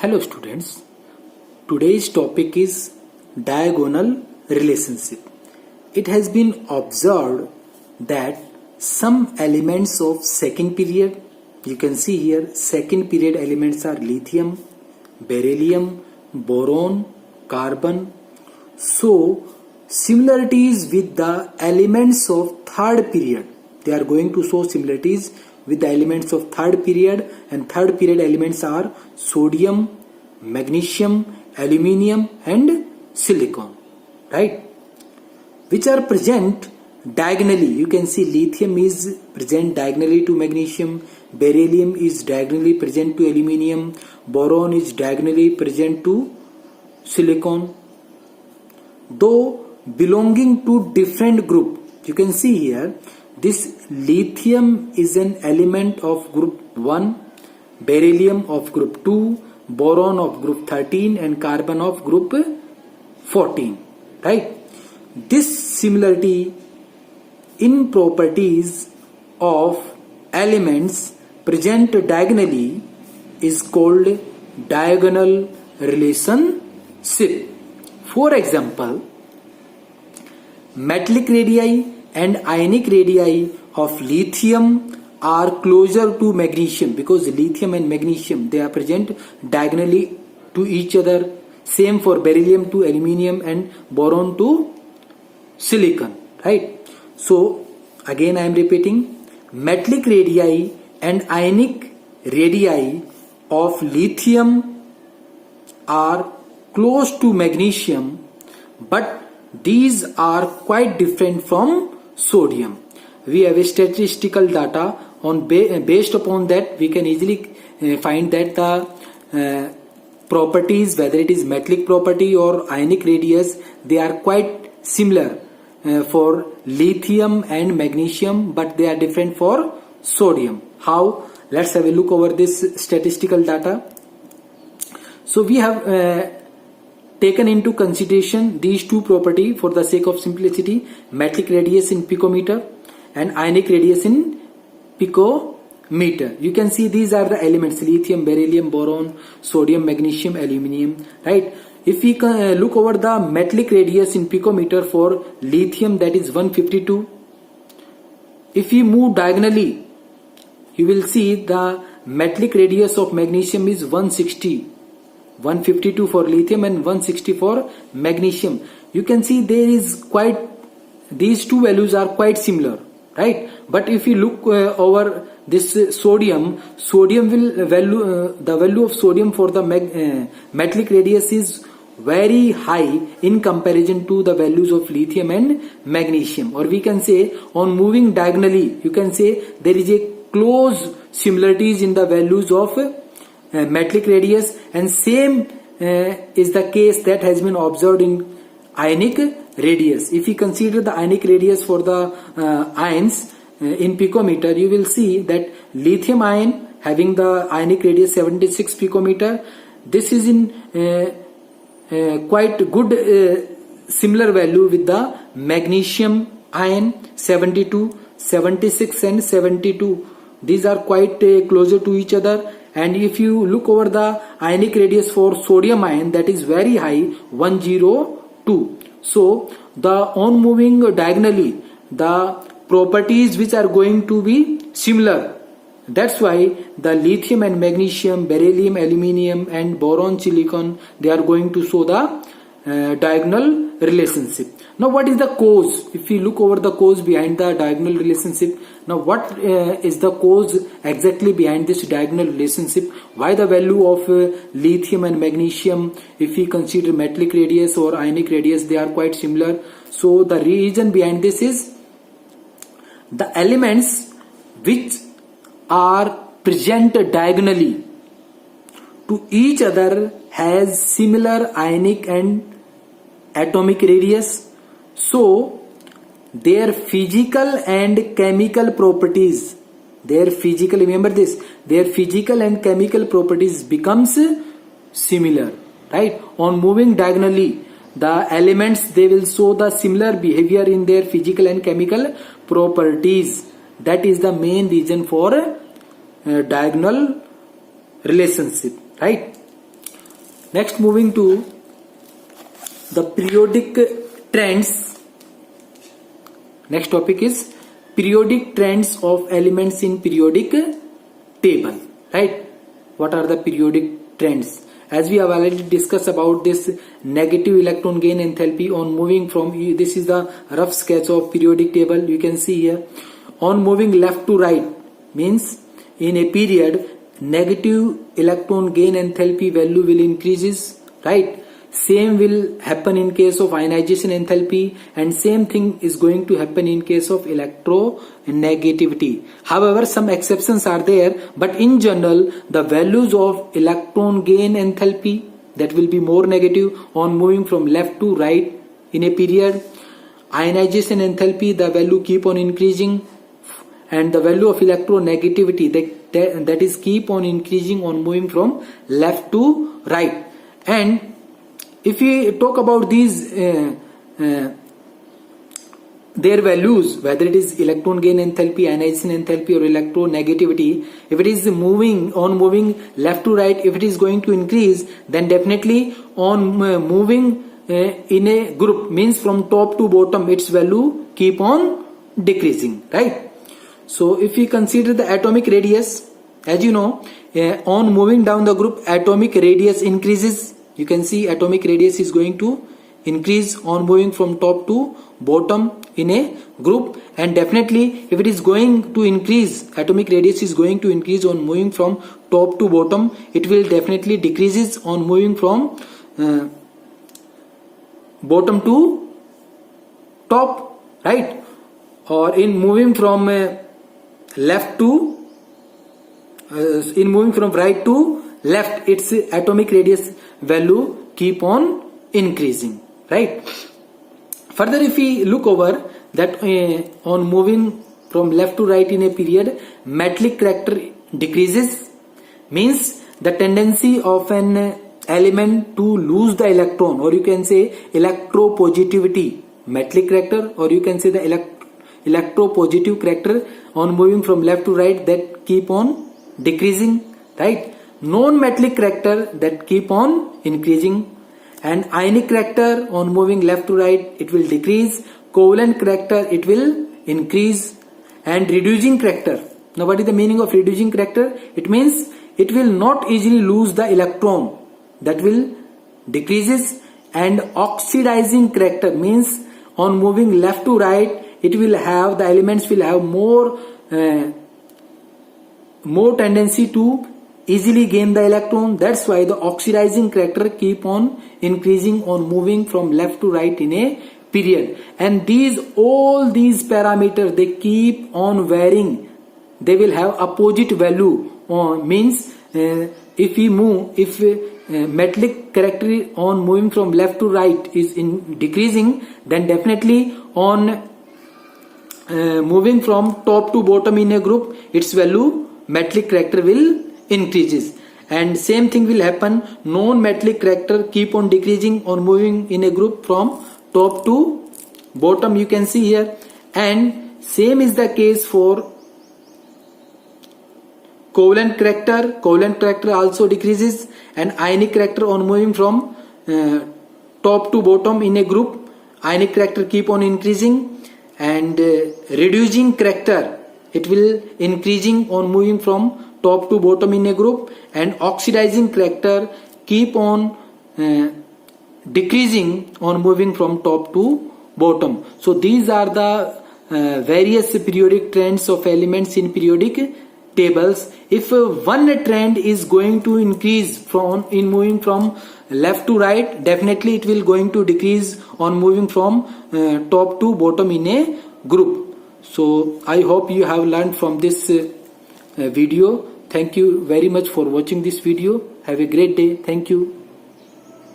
Hello students, today's topic is diagonal relationship. It has been observed that some elements of second period, you can see here second period elements are lithium, beryllium, boron, carbon. So similarities with the elements of third period, they are going to show similarities with the elements of third period, and third period elements are sodium, magnesium, aluminium and silicon, right, which are present diagonally. You can see lithium is present diagonally to magnesium, beryllium is diagonally present to aluminium, boron is diagonally present to silicon, though belonging to different group. You can see here this lithium is an element of group 1, beryllium of group 2, boron of group 13 and carbon of group 14, right? This similarity in properties of elements present diagonally is called diagonal relationship. For example, metallic radii and ionic radii of lithium are closer to magnesium because lithium and magnesium, they are present diagonally to each other. Same for beryllium to aluminium and boron to silicon, right? So again I am repeating, metallic radii and ionic radii of lithium are close to magnesium, but these are quite different from sodium. We have a statistical data on based upon that we can easily find that the properties, whether it is metallic property or ionic radius, they are quite similar for lithium and magnesium, but they are different for sodium. How? Let's have a look over this statistical data. So we have taken into consideration these two properties for the sake of simplicity: metallic radius in picometer and ionic radius in picometer. You can see these are the elements: lithium, beryllium, boron, sodium, magnesium, aluminium, right? If we look over the metallic radius in picometer for lithium, that is 152. If we move diagonally, you will see the metallic radius of magnesium is 160. 152 for lithium and 160 for magnesium. You can see there is quite, these two values are quite similar, right? But if you look over this sodium will the value of sodium for the metallic radius is very high in comparison to the values of lithium and magnesium. Or we can say on moving diagonally, you can say there is a close similarities in the values of metallic radius, and same is the case that has been observed in ionic radius. If we consider the ionic radius for the ions in picometer, you will see that lithium ion having the ionic radius 76 picometer, this is in quite good similar value with the magnesium ion 72, 76 and 72. These are quite closer to each other. And if you look over the ionic radius for sodium ion, that is very high, 102. So the on moving diagonally, the properties which are going to be similar. That's why the lithium and magnesium, beryllium, aluminium and boron, silicon, they are going to show the diagonal relationship. Now what is the cause? If we look over the cause behind the diagonal relationship, now what is the cause exactly behind this diagonal relationship? Why the value of lithium and magnesium, if we consider metallic radius or ionic radius, they are quite similar? So the reason behind this is the elements which are present diagonally to each other has similar ionic and atomic radius. So their physical and chemical properties, remember this, their physical and chemical properties becomes similar, right? On moving diagonally, the elements, they will show the similar behavior in their physical and chemical properties. That is the main reason for diagonal relationship, right? Next, moving to the periodic trends. Next topic is periodic trends of elements in periodic table, right? What are the periodic trends? As we have already discussed about this negative electron gain enthalpy on moving from, this is the rough sketch of periodic table. You can see here, on moving left to right means in a period negative electron gain enthalpy value will increases, right? Same will happen in case of ionization enthalpy, and same thing is going to happen in case of electronegativity. However, some exceptions are there, but in general the values of electron gain enthalpy, that will be more negative on moving from left to right in a period. Ionization enthalpy, the value keep on increasing, and the value of electronegativity, that is keep on increasing on moving from left to right. And if we talk about these their values, whether it is electron gain enthalpy, ionization enthalpy, or electronegativity, if it is moving left to right, if it is going to increase, then definitely on moving in a group, means from top to bottom, its value keep on decreasing, right? So if we consider the atomic radius, as you know, on moving down the group, atomic radius increases. You can see atomic radius is going to increase on moving from top to bottom in a group, and definitely if it is going to increase, atomic radius is going to increase on moving from top to bottom, it will definitely decreases on moving from bottom to top, right? Or in moving from left to in moving from right to left, its atomic radius value keep on increasing, right? Further, if we look over that on moving from left to right in a period, metallic character decreases, means the tendency of an element to lose the electron, or you can say electropositivity, metallic character, or you can say the electropositive character on moving from left to right, that keep on decreasing, right? Non-metallic character, that keep on increasing, and ionic character on moving left to right, it will decrease. Covalent character, it will increase. And reducing character, now what is the meaning of reducing character? It means it will not easily lose the electron, that will decreases. And oxidizing character means on moving left to right, it will have, the elements will have more tendency to easily gain the electron. That's why the oxidizing character keep on increasing on moving from left to right in a period. And all these parameters, they keep on varying, they will have opposite value, means if metallic character on moving from left to right is decreasing, then definitely on moving from top to bottom in a group, its value, metallic character, will increases. And same thing will happen, non-metallic character keep on decreasing on moving in a group from top to bottom, you can see here. And same is the case for covalent character also decreases. And ionic character on moving from top to bottom in a group, ionic character keep on increasing. And reducing character, it will increasing on moving from top to bottom in a group. And oxidizing character keep on decreasing on moving from top to bottom. So these are the various periodic trends of elements in periodic tables. If one trend is going to increase in moving from left to right, definitely it will going to decrease on moving from top to bottom in a group. So I hope you have learned from this video. Thank you very much for watching this video. Have a great day. Thank you.